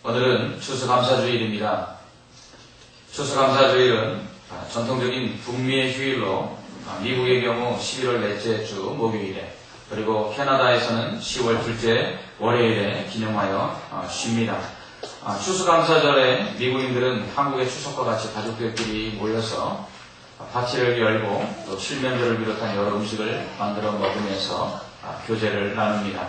오늘은 추수감사주일입니다. 추수감사주일은 전통적인 북미의 휴일로 미국의 경우 11월 넷째 주 목요일에 그리고 캐나다에서는 10월 둘째 월요일에 기념하여 쉽니다. 추수감사절에 미국인들은 한국의 추석과 같이 가족들끼리 모여서 파티를 열고 또 칠면조를 비롯한 여러 음식을 만들어 먹으면서 교제를 나눕니다.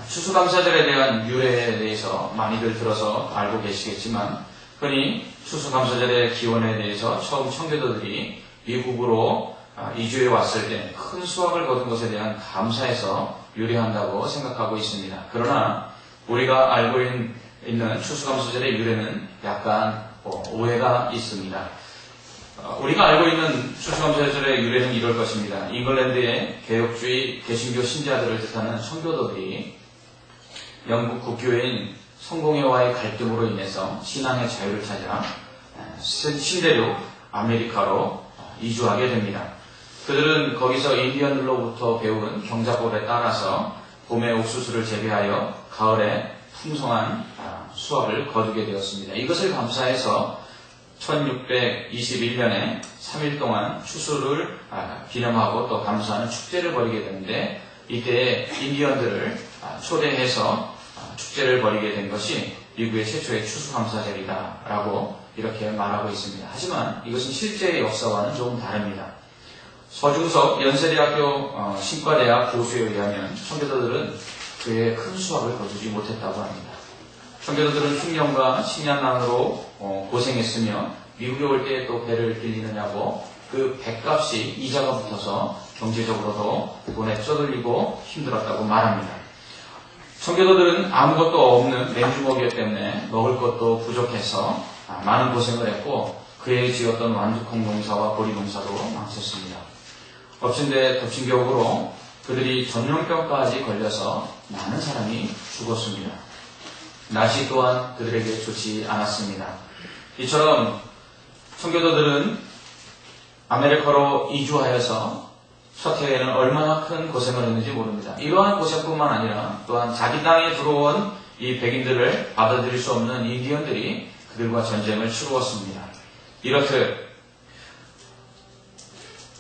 추수감사절에 대한 유래에 대해서 많이들 들어서 알고 계시겠지만 흔히 추수감사절의 기원에 대해서 처음 청교도들이 미국으로 이주해 왔을 때 큰 수확을 거둔 것에 대한 감사에서 유래한다고 생각하고 있습니다. 그러나 우리가 알고 있는 추수감사절의 유래는 약간 오해가 있습니다. 우리가 알고 있는 추수감사절의 유래는 이럴 것입니다. 잉글랜드의 개혁주의 개신교 신자들을 뜻하는 청교도들이 영국 국교회인 성공회와의 갈등으로 인해서 신앙의 자유를 찾아 신대륙 아메리카로 이주하게 됩니다. 그들은 거기서 인디언들로부터 배운 경작법에 따라서 봄에 옥수수를 재배하여 가을에 풍성한 수확을 거두게 되었습니다. 이것을 감사해서 1621년에 3일 동안 추수를 기념하고 또 감사하는 축제를 벌이게 되는데 이때 인디언들을 초대해서 축제를 벌이게 된 것이 미국의 최초의 추수감사절이다라고 이렇게 말하고 있습니다. 하지만 이것은 실제의 역사와는 조금 다릅니다. 서중석 연세대학교 신과대학 교수에 의하면 청교도들은 그의 큰 수확을 거두지 못했다고 합니다. 청교도들은 흉년과 식량난으로 고생했으며 미국에 올 때 또 배를 빌리느냐고 그 배값이 이자가 붙어서 경제적으로도 돈에 쪼들리고 힘들었다고 말합니다. 청교도들은 아무것도 없는 맨주먹이었기 때문에 먹을 것도 부족해서 많은 고생을 했고 그에 지었던 완두콩 농사와 보리 농사도 망쳤습니다. 엎친 데 덮친 격으로 그들이 전염병까지 걸려서 많은 사람이 죽었습니다. 날씨 또한 그들에게 좋지 않았습니다. 이처럼 청교도들은 아메리카로 이주하여서 첫 해에는 얼마나 큰 고생을 했는지 모릅니다. 이러한 고생뿐만 아니라 또한 자기 땅에 들어온 이 백인들을 받아들일 수 없는 인디언들이 그들과 전쟁을 치루었습니다. 이렇듯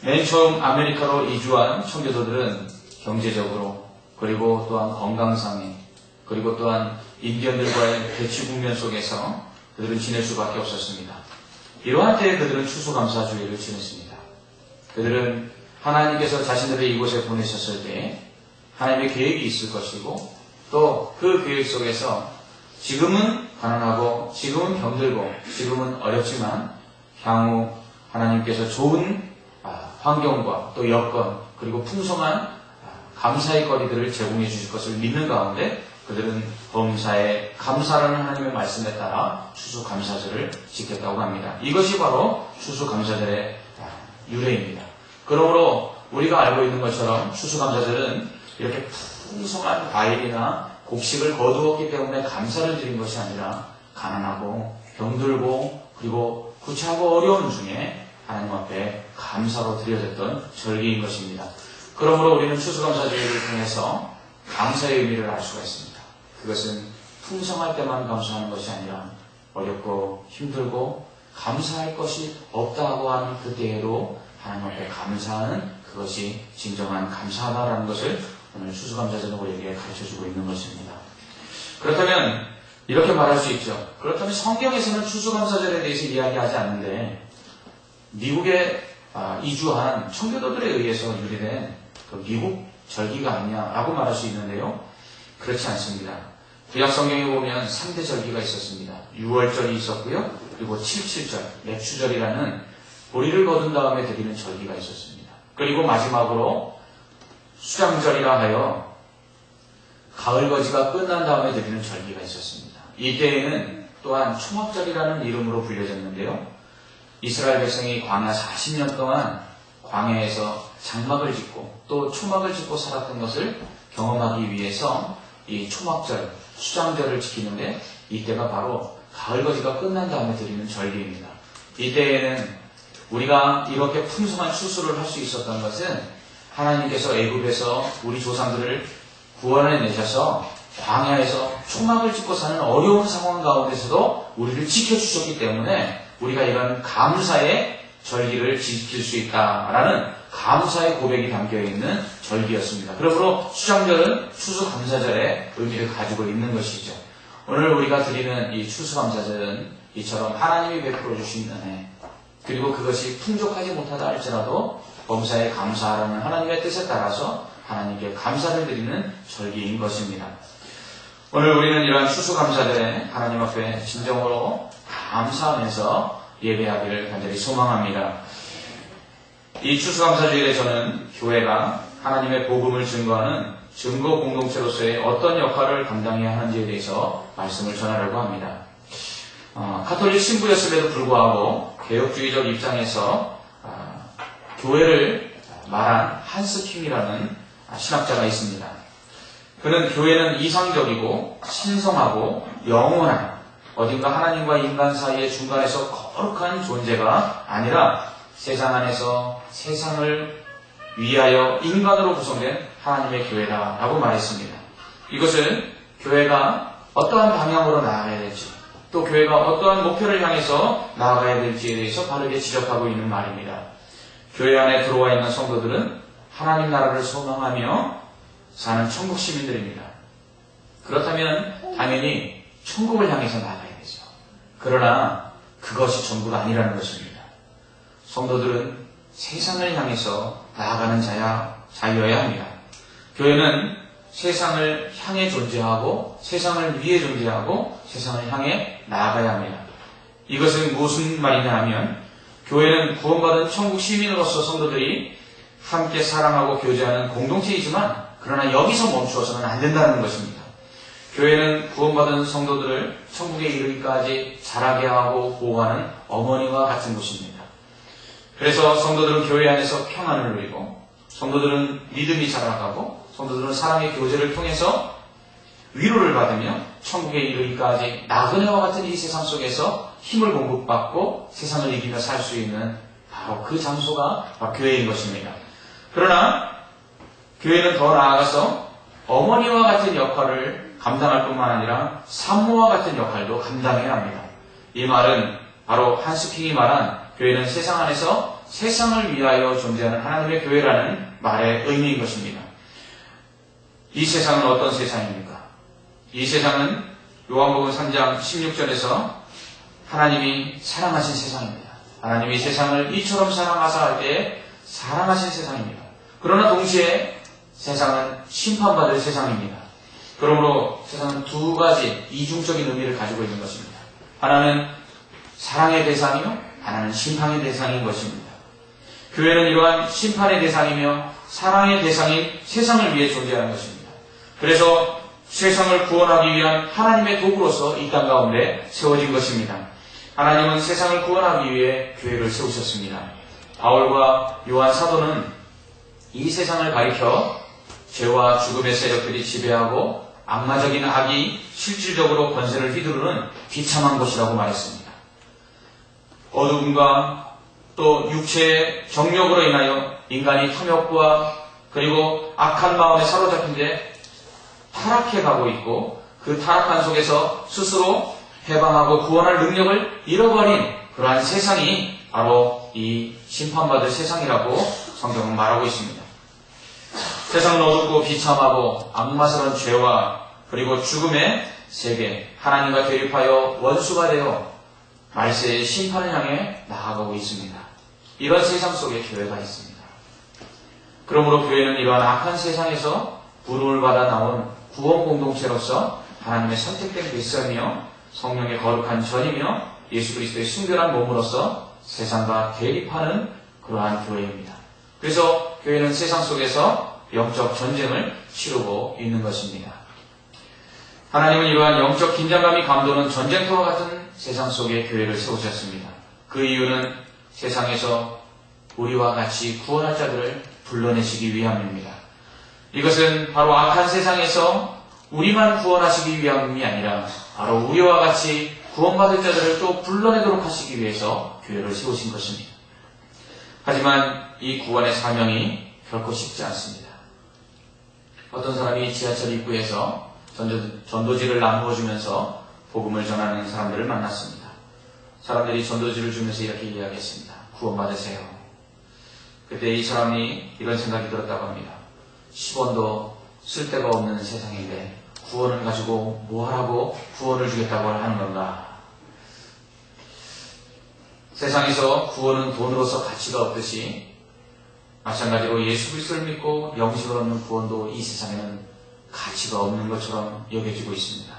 맨 처음 아메리카로 이주한 청교도들은 경제적으로 그리고 또한 건강상에 그리고 또한 인디언들과의 대치 국면 속에서 그들은 지낼 수밖에 없었습니다. 이러한 때에 그들은 추수감사주일을 지냈습니다. 그들은 하나님께서 자신들을 이곳에 보내셨을 때 하나님의 계획이 있을 것이고 또 그 계획 속에서 지금은 가난하고 지금은 병들고 지금은 어렵지만 향후 하나님께서 좋은 환경과 또 여건 그리고 풍성한 감사의 거리들을 제공해 주실 것을 믿는 가운데 그들은 범사에 감사라는 하나님의 말씀에 따라 추수감사절을 지켰다고 합니다. 이것이 바로 추수감사절의 유래입니다. 그러므로 우리가 알고 있는 것처럼 추수감사절은 이렇게 풍성한 과일이나 곡식을 거두었기 때문에 감사를 드린 것이 아니라 가난하고 병들고 그리고 구차하고 어려운 중에 하나님 앞에 감사로 드려졌던 절기인 것입니다. 그러므로 우리는 추수감사절을 통해서 감사의 의미를 알 수가 있습니다. 그것은 풍성할 때만 감사하는 것이 아니라 어렵고 힘들고 감사할 것이 없다고 하는 그때에도 하나님 앞에 감사하는 그것이 진정한 감사하다라는 것을 오늘 추수감사절은 우리에게 가르쳐주고 있는 것입니다. 그렇다면 이렇게 말할 수 있죠. 그렇다면 성경에서는 추수감사절에 대해서 이야기하지 않는데 미국에 이주한 청교도들에 의해서 유래된 그 미국 절기가 아니냐라고 말할 수 있는데요. 그렇지 않습니다. 구약 성경에 보면 3대 절기가 있었습니다. 6월절이 있었고요. 그리고 77절, 맥추절이라는 보리를 거둔 다음에 드리는 절기가 있었습니다. 그리고 마지막으로 수장절이라 하여 가을거지가 끝난 다음에 드리는 절기가 있었습니다. 이때에는 또한 초막절이라는 이름으로 불려졌는데요. 이스라엘 백성이 광야 40년 동안 광야에서 장막을 짓고 또 초막을 짓고 살았던 것을 경험하기 위해서 이 초막절, 수장절을 지키는데 이때가 바로 가을거지가 끝난 다음에 드리는 절기입니다. 이때에는 우리가 이렇게 풍성한 추수를 할 수 있었던 것은 하나님께서 애굽에서 우리 조상들을 구원해 내셔서 광야에서 초막을 찍고 사는 어려운 상황 가운데서도 우리를 지켜주셨기 때문에 우리가 이런 감사의 절기를 지킬 수 있다라는 감사의 고백이 담겨있는 절기였습니다. 그러므로 수장절은 추수감사절의 의미를 가지고 있는 것이죠. 오늘 우리가 드리는 이 추수감사절은 이처럼 하나님이 베풀어 주신 은혜, 그리고 그것이 풍족하지 못하다 할지라도 범사에 감사하라는 하나님의 뜻에 따라서 하나님께 감사를 드리는 절기인 것입니다. 오늘 우리는 이러한 추수감사절에 하나님 앞에 진정으로 감사하면서 예배하기를 간절히 소망합니다. 이 추수감사주일에 저는 교회가 하나님의 복음을 증거하는 증거 공동체로서의 어떤 역할을 감당해야 하는지에 대해서 말씀을 전하려고 합니다. 가톨릭 신부였음에도 불구하고 개혁주의적 입장에서 교회를 말한 한스 킴이라는 신학자가 있습니다. 그는 교회는 이상적이고 신성하고 영원한 어딘가 하나님과 인간 사이의 중간에서 거룩한 존재가 아니라 세상 안에서 세상을 위하여 인간으로 구성된 하나님의 교회다라고 말했습니다. 이것은 교회가 어떠한 방향으로 나아가야 될지, 또 교회가 어떠한 목표를 향해서 나아가야 될지에 대해서 바르게 지적하고 있는 말입니다. 교회 안에 들어와 있는 성도들은 하나님 나라를 소망하며 사는 천국 시민들입니다. 그렇다면 당연히 천국을 향해서 나아가야 되죠. 그러나 그것이 전부가 아니라는 것입니다. 성도들은 세상을 향해서 나아가는 자여야 합니다. 교회는 세상을 향해 존재하고 세상을 위해 존재하고 세상을 향해 나아가야 합니다. 이것은 무슨 말이냐 하면 교회는 구원받은 천국 시민으로서 성도들이 함께 사랑하고 교제하는 공동체이지만 그러나 여기서 멈추어서는 안 된다는 것입니다. 교회는 구원받은 성도들을 천국에 이르기까지 자라게 하고 보호하는 어머니와 같은 곳입니다. 그래서 성도들은 교회 안에서 평안을 누리고 성도들은 믿음이 자라가고 성도들은 사랑의 교제를 통해서 위로를 받으며 천국에 이르기까지 나그네와 같은 이 세상 속에서 힘을 공급받고 세상을 이기며 살 수 있는 바로 그 장소가 바로 교회인 것입니다. 그러나 교회는 더 나아가서 어머니와 같은 역할을 감당할 뿐만 아니라 산모와 같은 역할도 감당해야 합니다. 이 말은 바로 한스 킹이 말한 교회는 세상 안에서 세상을 위하여 존재하는 하나님의 교회라는 말의 의미인 것입니다. 이 세상은 어떤 세상입니까? 이 세상은 요한복음 3장 16절에서 하나님이 사랑하신 세상입니다. 하나님이 세상을 이처럼 사랑하사 할 때에 사랑하신 세상입니다. 그러나 동시에 세상은 심판받을 세상입니다. 그러므로 세상은 두 가지 이중적인 의미를 가지고 있는 것입니다. 하나는 사랑의 대상이요, 하나는 심판의 대상인 것입니다. 교회는 이러한 심판의 대상이며 사랑의 대상인 세상을 위해 존재하는 것입니다. 그래서 세상을 구원하기 위한 하나님의 도구로서 이 땅 가운데 세워진 것입니다. 하나님은 세상을 구원하기 위해 교회를 세우셨습니다. 바울과 요한 사도는 이 세상을 가리켜 죄와 죽음의 세력들이 지배하고 악마적인 악이 실질적으로 권세를 휘두르는 비참한 곳이라고 말했습니다. 어둠과 또 육체의 정욕으로 인하여 인간이 탐욕과 그리고 악한 마음에 사로잡힌 데 타락해가고 있고 그 타락한 속에서 스스로 해방하고 구원할 능력을 잃어버린 그러한 세상이 바로 이 심판받을 세상이라고 성경은 말하고 있습니다. 세상은 어둡고 비참하고 악마스러운 죄와 그리고 죽음의 세계, 하나님과 대립하여 원수가 되어 말세의 심판을 향해 나아가고 있습니다. 이런 세상 속에 교회가 있습니다. 그러므로 교회는 이러한 악한 세상에서 부름을 받아 나온 구원 공동체로서 하나님의 선택된 뱃사이며 성령의 거룩한 전이며 예수 그리스도의 순결한 몸으로서 세상과 대립하는 그러한 교회입니다. 그래서 교회는 세상 속에서 영적 전쟁을 치르고 있는 것입니다. 하나님은 이러한 영적 긴장감이 감도는 전쟁터와 같은 세상 속에 교회를 세우셨습니다. 그 이유는 세상에서 우리와 같이 구원할 자들을 불러내시기 위함입니다. 이것은 바로 악한 세상에서 우리만 구원하시기 위함이 아니라 바로 우리와 같이 구원받을 자들을 또 불러내도록 하시기 위해서 교회를 세우신 것입니다. 하지만 이 구원의 사명이 결코 쉽지 않습니다. 어떤 사람이 지하철 입구에서 전도지를 나누어 주면서 복음을 전하는 사람들을 만났습니다. 사람들이 전도지를 주면서 이렇게 이야기했습니다. 구원받으세요. 그때 이 사람이 이런 생각이 들었다고 합니다. 10원도 쓸데가 없는 세상인데 구원을 가지고 뭐하라고 구원을 주겠다고 하는 건가? 세상에서 구원은 돈으로서 가치가 없듯이 마찬가지로 예수 그리스도를 믿고 영생을 얻는 구원도 이 세상에는 가치가 없는 것처럼 여겨지고 있습니다.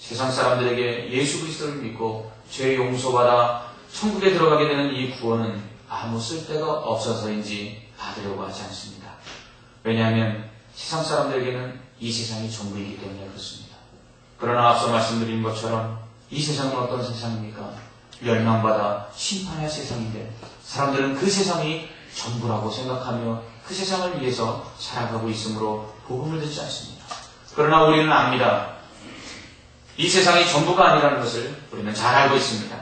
세상 사람들에게 예수 그리스도를 믿고 죄 용서받아 천국에 들어가게 되는 이 구원은 아무 쓸데가 없어서인지 받으려고 하지 않습니다. 왜냐하면 세상 사람들에게는 이 세상이 전부이기 때문에 그렇습니다. 그러나 앞서 말씀드린 것처럼 이 세상은 어떤 세상입니까? 멸망받아 심판할 세상인데 사람들은 그 세상이 전부라고 생각하며 그 세상을 위해서 살아가고 있으므로 복음을 듣지 않습니다. 그러나 우리는 압니다. 이 세상이 전부가 아니라는 것을 우리는 잘 알고 있습니다.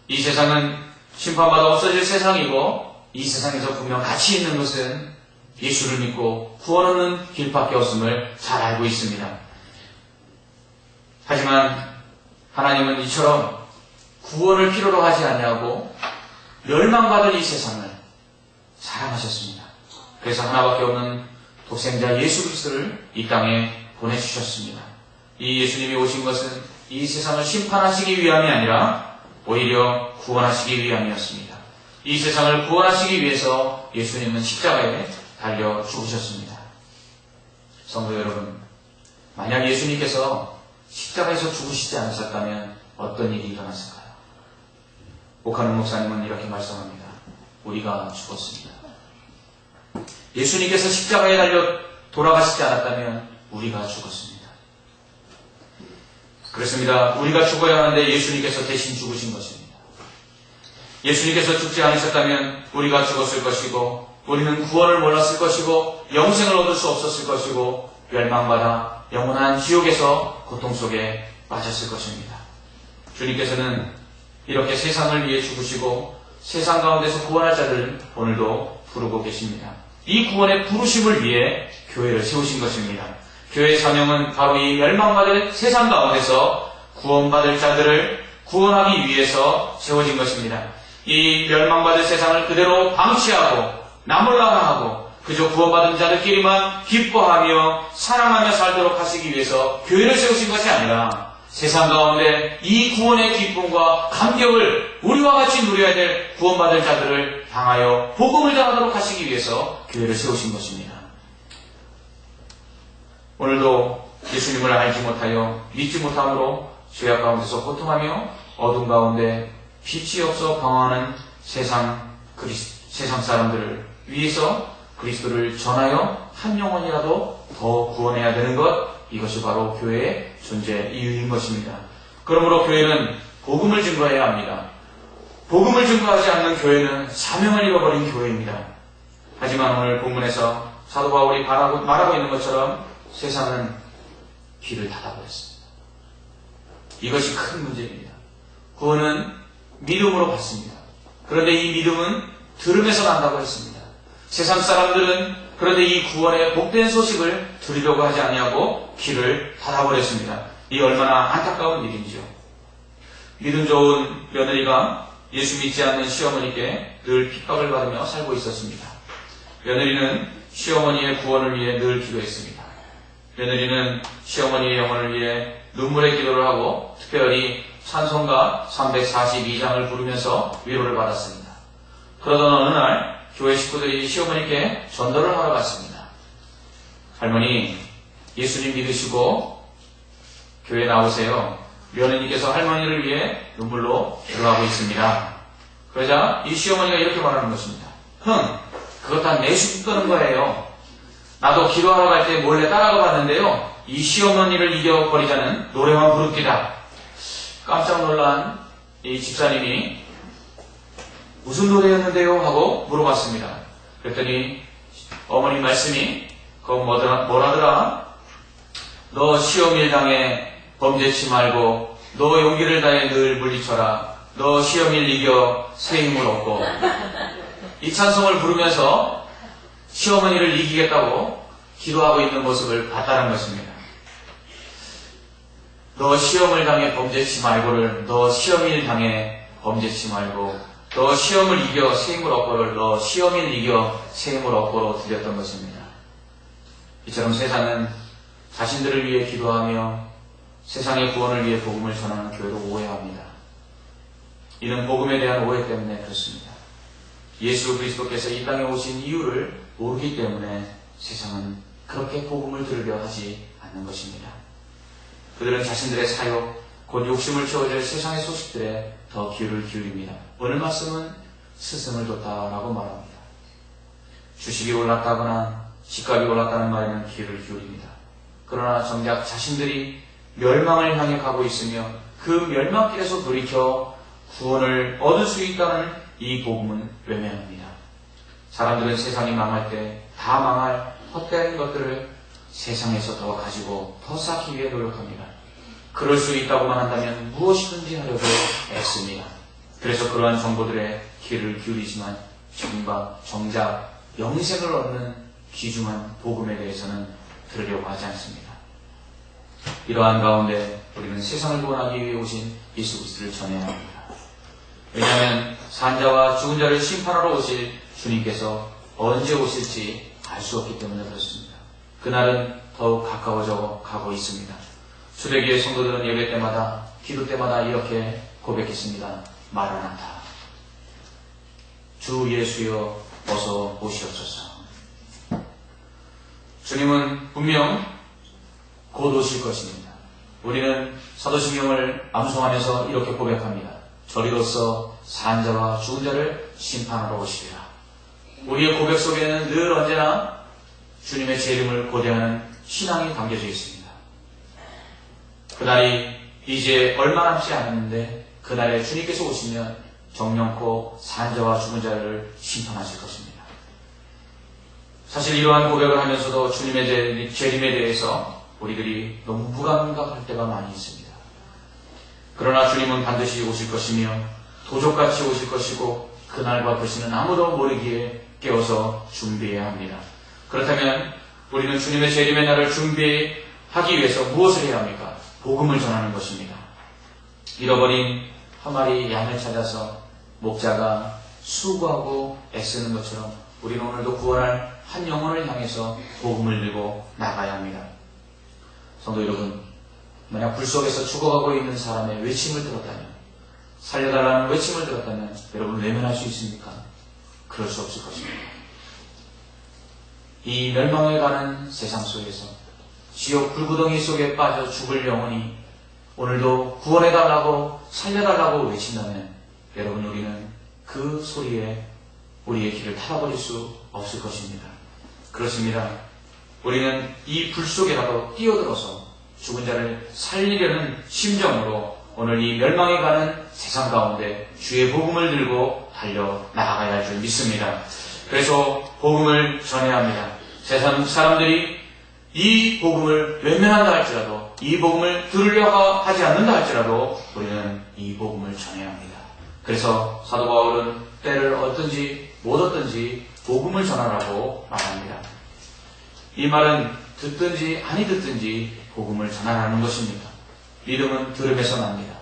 이 세상은 심판받아 없어질 세상이고 이 세상에서 분명 가치 있는 것은 예수를 믿고 구원 얻는 길밖에 없음을 잘 알고 있습니다. 하지만 하나님은 이처럼 구원을 필요로 하지 아니하고 멸망받을 이 세상을 사랑하셨습니다. 그래서 하나밖에 없는 독생자 예수 그리스도를 이 땅에 보내주셨습니다. 이 예수님이 오신 것은 이 세상을 심판하시기 위함이 아니라 오히려 구원하시기 위함이었습니다. 이 세상을 구원하시기 위해서 예수님은 십자가에 달려 죽으셨습니다. 성도 여러분, 만약 예수님께서 십자가에서 죽으시지 않으셨다면 어떤 일이 일어났을까요? 오카노 목사님은 이렇게 말씀합니다. 우리가 죽었습니다. 예수님께서 십자가에 달려 돌아가시지 않았다면 우리가 죽었습니다. 그렇습니다. 우리가 죽어야 하는데 예수님께서 대신 죽으신 것입니다. 예수님께서 죽지 않으셨다면 우리가 죽었을 것이고 우리는 구원을 몰랐을 것이고 영생을 얻을 수 없었을 것이고 멸망받아 영원한 지옥에서 고통 속에 빠졌을 것입니다. 주님께서는 이렇게 세상을 위해 죽으시고 세상 가운데서 구원할 자를 오늘도 부르고 계십니다. 이 구원의 부르심을 위해 교회를 세우신 것입니다. 교회의 사명은 바로 이 멸망받을 세상 가운데서 구원받을 자들을 구원하기 위해서 세워진 것입니다. 이 멸망받을 세상을 그대로 방치하고 나몰라라 하고 그저 구원받은 자들끼리만 기뻐하며 사랑하며 살도록 하시기 위해서 교회를 세우신 것이 아니라 세상 가운데 이 구원의 기쁨과 감격을 우리와 같이 누려야 될 구원받을 자들을 향하여 복음을 전하도록 하시기 위해서 교회를 세우신 것입니다. 오늘도 예수님을 알지 못하여 믿지 못함으로 죄악 가운데서 고통하며 어둠 가운데 빛이 없어 방황하는 세상 사람들을 위해서 그리스도를 전하여 한 영혼이라도 더 구원해야 되는 것, 이것이 바로 교회의 존재 이유인 것입니다. 그러므로 교회는 복음을 증거해야 합니다. 복음을 증거하지 않는 교회는 사명을 잃어버린 교회입니다. 하지만 오늘 본문에서 사도 바울이 말하고 있는 것처럼 세상은 귀를 닫아버렸습니다. 이것이 큰 문제입니다. 구원은 믿음으로 받습니다. 그런데 이 믿음은 들음에서 난다고 했습니다. 세상 사람들은 그런데 이 구원의 복된 소식을 들으려고 하지 아니하고 귀를 닫아버렸습니다. 이 얼마나 안타까운 일인지요. 믿음 좋은 며느리가 예수 믿지 않는 시어머니께 늘 핍박을 받으며 살고 있었습니다. 며느리는 시어머니의 구원을 위해 늘 기도했습니다. 며느리는 시어머니의 영혼을 위해 눈물의 기도를 하고 특별히 찬송가 342장을 부르면서 위로를 받았습니다. 그러던 어느 날 교회 식구들이 시어머니께 전도를 하러 갔습니다. 할머니, 예수님 믿으시고 교회 나오세요. 며느리께서 할머니를 위해 눈물로 기도하고 있습니다. 그러자 이 시어머니가 이렇게 말하는 것입니다. 그것 다 내숭 떠는 거예요. 나도 기도하러 갈 때 몰래 따라가 봤는데요. 이 시어머니를 이겨버리자는 노래만 부릅니다. 깜짝 놀란 이 집사님이 무슨 노래였는데요? 하고 물어봤습니다. 그랬더니 어머니 말씀이 그건 뭐라더라? 너 시험 일당에 범죄치 말고 너 용기를 다해 늘 물리쳐라. 너 시험일 이겨 새 힘을 얻고. 이 찬송을 부르면서 시어머니를 이기겠다고 기도하고 있는 모습을 봤다는 것입니다. 너 시험을 당해 범죄치 말고를 너 시험일 당해 범죄치 말고 너 시험을 이겨 세임을 얻고를 너 시험일 이겨 세임을 얻고로 들렸던 것입니다. 이처럼 세상은 자신들을 위해 기도하며 세상의 구원을 위해 복음을 전하는 교회로 오해합니다. 이는 복음에 대한 오해 때문에 그렇습니다. 예수 그리스도께서 이 땅에 오신 이유를 모르기 때문에 세상은 그렇게 복음을 들으려 하지 않는 것입니다. 그들은 자신들의 사욕, 곧 욕심을 채워줄 세상의 소식들에 더 귀를 기울입니다. 오늘 말씀은 스승을 뒀다라고 말합니다. 주식이 올랐다거나 집값이 올랐다는 말에는 귀를 기울입니다. 그러나 정작 자신들이 멸망을 향해 가고 있으며 그 멸망길에서 돌이켜 구원을 얻을 수 있다는 이 복음은 외면합니다. 사람들은 세상이 망할 때 다 망할 헛된 것들을 세상에서 더 가지고 더 쌓기 위해 노력합니다. 그럴 수 있다고만 한다면 무엇이든지 하려고 애씁니다. 그래서 그러한 정보들에 귀를 기울이지만 정작 영생을 얻는 귀중한 복음에 대해서는 들으려고 하지 않습니다. 이러한 가운데 우리는 세상을 구원하기 위해 오신 예수 그리스도를 전해야 합니다. 왜냐하면 산자와 죽은 자를 심판하러 오실 주님께서 언제 오실지 알 수 없기 때문에 그렇습니다. 그날은 더욱 가까워져 가고 있습니다. 초대교회 성도들은 예배 때마다 기도 때마다 이렇게 고백했습니다. 마라나타, 주 예수여 어서 오시옵소서. 주님은 분명 곧 오실 것입니다. 우리는 사도신경을 암송하면서 이렇게 고백합니다. 저리로서 산자와 죽은 자를 심판하러 오시리라. 우리의 고백 속에는 늘 언제나 주님의 재림을 고대하는 신앙이 담겨져 있습니다. 그날이 이제 얼마 남지 않았는데 그날에 주님께서 오시면 정령코 산자와 죽은 자를 심판하실 것입니다. 사실 이러한 고백을 하면서도 주님의 재림에 대해서 우리들이 너무 무감각할 때가 많이 있습니다. 그러나 주님은 반드시 오실 것이며 도적같이 오실 것이고 그날과 그 시는 아무도 모르기에 깨워서 준비해야 합니다. 그렇다면 우리는 주님의 재림의 날을 준비하기 위해서 무엇을 해야 합니까? 복음을 전하는 것입니다. 잃어버린 한 마리 양을 찾아서 목자가 수고하고 애쓰는 것처럼 우리는 오늘도 구원할 한 영혼을 향해서 복음을 들고 나가야 합니다. 성도 여러분, 만약 불 속에서 죽어가고 있는 사람의 외침을 들었다면, 살려달라는 외침을 들었다면 여러분 외면할 수 있습니까? 그럴 수 없을 것입니다. 이 멸망에 가는 세상 속에서 지옥 불구덩이 속에 빠져 죽을 영혼이 오늘도 구원해달라고 살려달라고 외친다면 여러분 우리는 그 소리에 우리의 길을 타버릴 수 없을 것입니다. 그렇습니다. 우리는 이 불 속에라도 뛰어들어서 죽은 자를 살리려는 심정으로 오늘 이 멸망에 가는 세상 가운데 주의 복음을 들고 달려 나아가야 할 줄 믿습니다. 그래서 복음을 전해야 합니다. 세상 사람들이 이 복음을 외면한다 할지라도 이 복음을 들으려고 하지 않는다 할지라도 우리는 이 복음을 전해야 합니다. 그래서 사도 바울은 때를 얻든지 못 얻든지 복음을 전하라고 말합니다. 이 말은 듣든지 아니 듣든지 복음을 전하라는 것입니다. 믿음은 들음에서 납니다.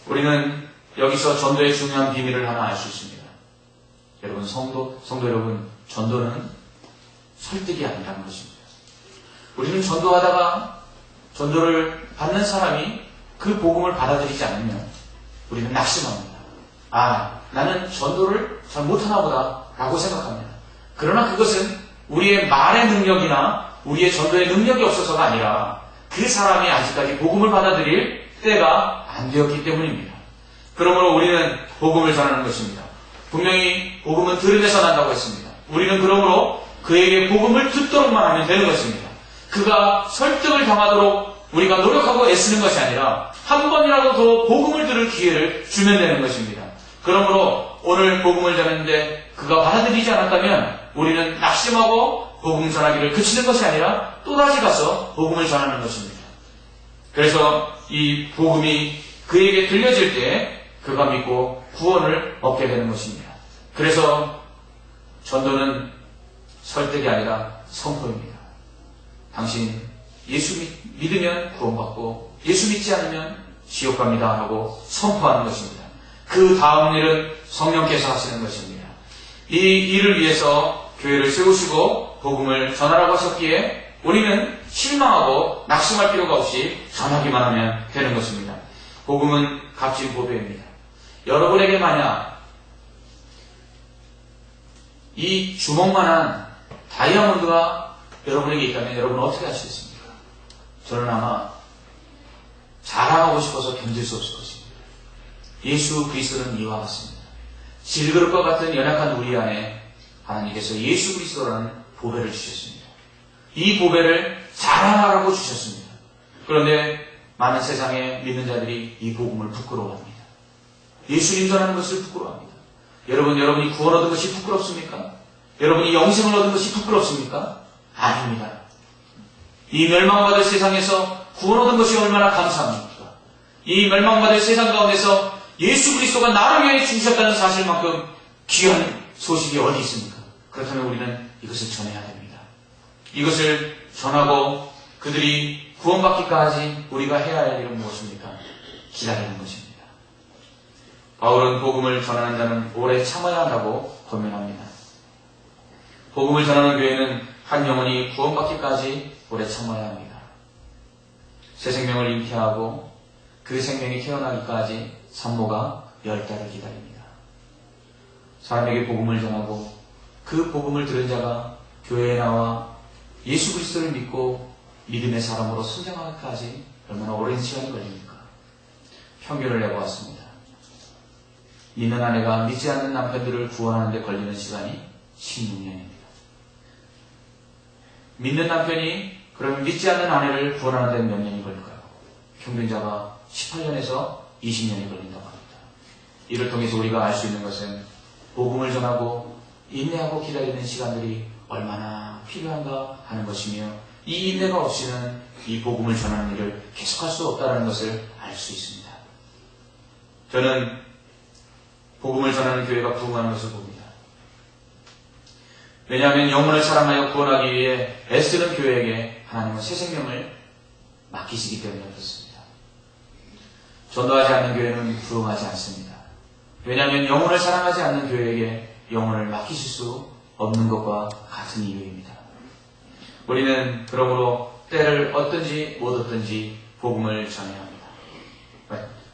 우리는 여기서 전도의 중요한 비밀을 하나 알 수 있습니다. 여러분 성도 여러분, 전도는 설득이 아니라는 것입니다. 우리는 전도하다가 전도를 받는 사람이 그 복음을 받아들이지 않으면 우리는 낙심합니다. 아, 나는 전도를 잘 못하나 보다 라고 생각합니다. 그러나 그것은 우리의 말의 능력이나 우리의 전도의 능력이 없어서가 아니라 그 사람이 아직까지 복음을 받아들일 때가 안 되었기 때문입니다. 그러므로 우리는 복음을 전하는 것입니다. 분명히 복음은 들음에서 난다고 했습니다. 우리는 그러므로 그에게 복음을 듣도록만 하면 되는 것입니다. 그가 설득을 당하도록 우리가 노력하고 애쓰는 것이 아니라 한 번이라도 더 복음을 들을 기회를 주면 되는 것입니다. 그러므로 오늘 복음을 전했는데 그가 받아들이지 않았다면 우리는 낙심하고 복음 전하기를 그치는 것이 아니라 또다시 가서 복음을 전하는 것입니다. 그래서 이 복음이 그에게 들려질 때 그가 믿고 구원을 얻게 되는 것입니다. 그래서 전도는 설득이 아니라 선포입니다. 당신 예수 믿으면 구원받고 예수 믿지 않으면 지옥 갑니다 하고 선포하는 것입니다. 그 다음 일은 성령께서 하시는 것입니다. 이 일을 위해서 교회를 세우시고 복음을 전하라고 하셨기에 우리는 실망하고 낙심할 필요가 없이 전하기만 하면 되는 것입니다. 복음은 값진 보배입니다. 여러분에게 만약 이 주먹만한 다이아몬드가 여러분에게 있다면 여러분은 어떻게 하시겠습니까? 저는 아마 자랑하고 싶어서 견딜 수 없을 것입니다. 예수 그리스도는 이와 같습니다. 질그릇과 같은 연약한 우리 안에 하나님께서 예수 그리스도라는 보배를 주셨습니다. 이 보배를 자랑하라고 주셨습니다. 그런데 많은 세상의 믿는 자들이 이 복음을 부끄러워합니다. 예수님 전하는 것을 부끄러워합니다. 여러분이 구원 얻은 것이 부끄럽습니까? 여러분이 영생을 얻은 것이 부끄럽습니까? 아닙니다. 이 멸망받을 세상에서 구원 얻은 것이 얼마나 감사합니까? 이 멸망받을 세상 가운데서 예수 그리스도가 나를 위해 죽으셨다는 사실만큼 귀한 소식이 어디 있습니까? 그렇다면 우리는 이것을 전해야 됩니다. 이것을 전하고 그들이 구원받기까지 우리가 해야 할 일은 무엇입니까? 기다리는 것입니다. 바울은 복음을 전하는 자는 오래 참아야 한다고 권면합니다. 복음을 전하는 교회는 한 영혼이 구원받기까지 오래 참아야 합니다. 새 생명을 잉태하고 그 생명이 태어나기까지 산모가 10달을 기다립니다. 사람에게 복음을 전하고 그 복음을 들은 자가 교회에 나와 예수 그리스도를 믿고 믿음의 사람으로 성장하기까지 얼마나 오랜 시간이 걸립니까? 평균을 내보았습니다. 믿는 아내가 믿지 않는 남편들을 구원하는 데 걸리는 시간이 16년입니다. 믿는 남편이 그러면 믿지 않는 아내를 구원하는 데 몇 년이 걸릴까요? 평균자가 18년에서 20년이 걸린다고 합니다. 이를 통해서 우리가 알 수 있는 것은 복음을 전하고 인내하고 기다리는 시간들이 얼마나 필요한가 하는 것이며 이 인내가 없이는 이 복음을 전하는 일을 계속할 수 없다는 것을 알 수 있습니다. 저는 복음을 전하는 교회가 부흥하는 것을 봅니다. 왜냐하면 영혼을 사랑하여 구원하기 위해 애쓰는 교회에게 하나님은 새 생명을 맡기시기 때문에 그렇습니다. 전도하지 않는 교회는 부흥하지 않습니다. 왜냐하면 영혼을 사랑하지 않는 교회에게 영혼을 맡기실 수 없는 것과 같은 이유입니다. 우리는 그러므로 때를 얻든지 못 얻든지 복음을 전해야 합니다.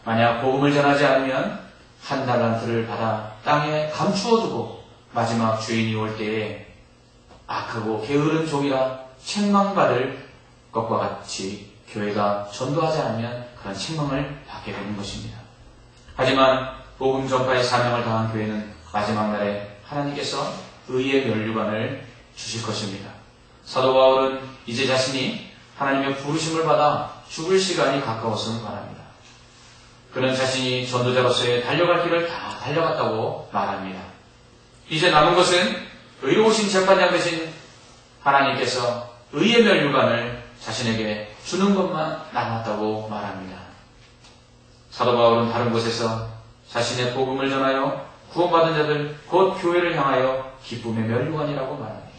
만약 복음을 전하지 않으면 한 달란트를 받아 땅에 감추어두고 마지막 주인이 올 때에 악하고 게으른 종이라 책망받을 것과 같이 교회가 전도하지 않으면 그런 책망을 받게 되는 것입니다. 하지만 복음 전파의 사명을 다한 교회는 마지막 날에 하나님께서 의의 면류관을 주실 것입니다. 사도 바울은 이제 자신이 하나님의 부르심을 받아 죽을 시간이 가까웠음을 말합니다. 그는 자신이 전도자로서의 달려갈 길을 다 달려갔다고 말합니다. 이제 남은 것은 의로우신 재판장 되신 하나님께서 의의 면류관을 자신에게 주는 것만 남았다고 말합니다. 사도 바울은 다른 곳에서 자신의 복음을 전하여 구원받은 자들 곧 교회를 향하여 기쁨의 면류관이라고 말합니다.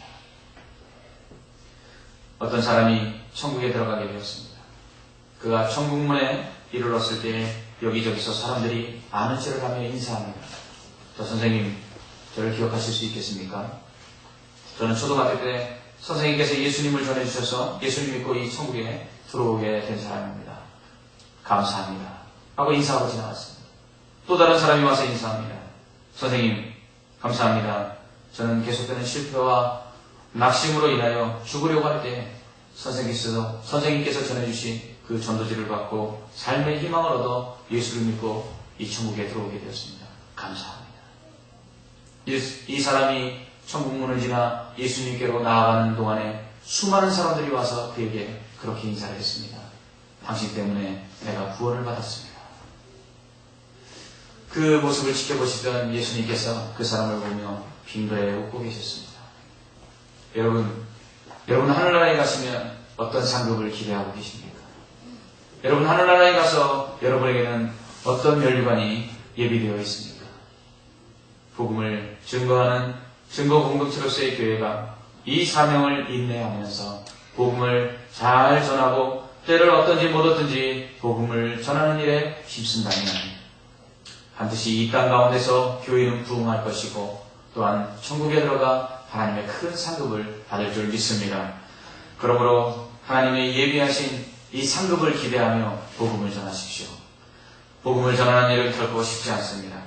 어떤 사람이 천국에 들어가게 되었습니다. 그가 천국문에 이르렀을 때 여기저기서 사람들이 아는 체를 하며 인사합니다. 저 선생님, 저를 기억하실 수 있겠습니까? 저는 초등학교 때 선생님께서 예수님을 전해주셔서 예수님 믿고 이 천국에 들어오게 된 사람입니다. 감사합니다. 하고 인사하고 지나갔습니다. 또 다른 사람이 와서 인사합니다. 선생님, 감사합니다. 저는 계속되는 실패와 낙심으로 인하여 죽으려고 할 때 선생님께서 전해주신 그 전도지를 받고 삶의 희망을 얻어 예수를 믿고 이 천국에 들어오게 되었습니다. 감사합니다. 이 사람이 천국문을 지나 예수님께로 나아가는 동안에 수많은 사람들이 와서 그에게 그렇게 인사를 했습니다. 당신 때문에 내가 구원을 받았습니다. 그 모습을 지켜보시던 예수님께서 그 사람을 보며 빙그레 웃고 계셨습니다. 여러분 하늘나라에 가시면 어떤 상급을 기대하고 계십니까? 여러분 하늘나라에 가서 여러분에게는 어떤 면류관이 예비되어 있습니까? 복음을 증거하는 증거 공동체로서의 교회가 이 사명을 인내하면서 복음을 잘 전하고 때를 얻든지 못 얻든지 복음을 전하는 일에 힘쓴다면 반드시 이 땅 가운데서 교회는 부흥할 것이고 또한 천국에 들어가 하나님의 큰 상급을 받을 줄 믿습니다. 그러므로 하나님의 예비하신 이 상급을 기대하며 복음을 전하십시오. 복음을 전하는 일은 결코 쉽지 않습니다.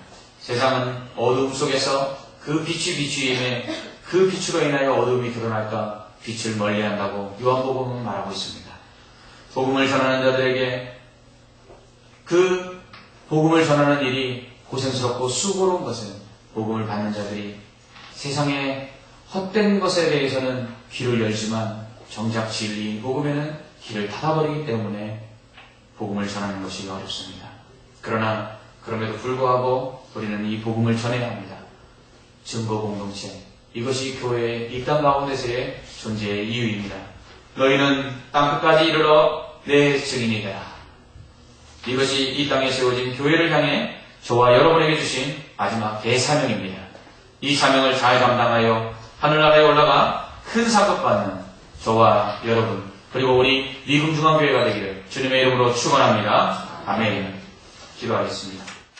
세상은 어두움 속에서 그 빛이 비추임에 그 빛으로 인하여 어두움이 드러날까 빛을 멀리한다고 요한복음은 말하고 있습니다. 복음을 전하는 자들에게 그 복음을 전하는 일이 고생스럽고 수고로운 것은 복음을 받는 자들이 세상의 헛된 것에 대해서는 귀를 열지만 정작 진리인 복음에는 길을 닫아버리기 때문에 복음을 전하는 것이 어렵습니다. 그러나 그럼에도 불구하고 우리는 이 복음을 전해야 합니다. 증거 공동체, 이것이 교회의 이 땅 가운데서의 존재의 이유입니다. 너희는 땅끝까지 이르러 내 증인이 되라. 이것이 이 땅에 세워진 교회를 향해 저와 여러분에게 주신 마지막 대사명입니다. 이 사명을 잘 감당하여 하늘나라에 올라가 큰 상급 받는 저와 여러분 그리고 우리 미금중앙교회가 되기를 주님의 이름으로 축원합니다. 아멘. 기도하겠습니다.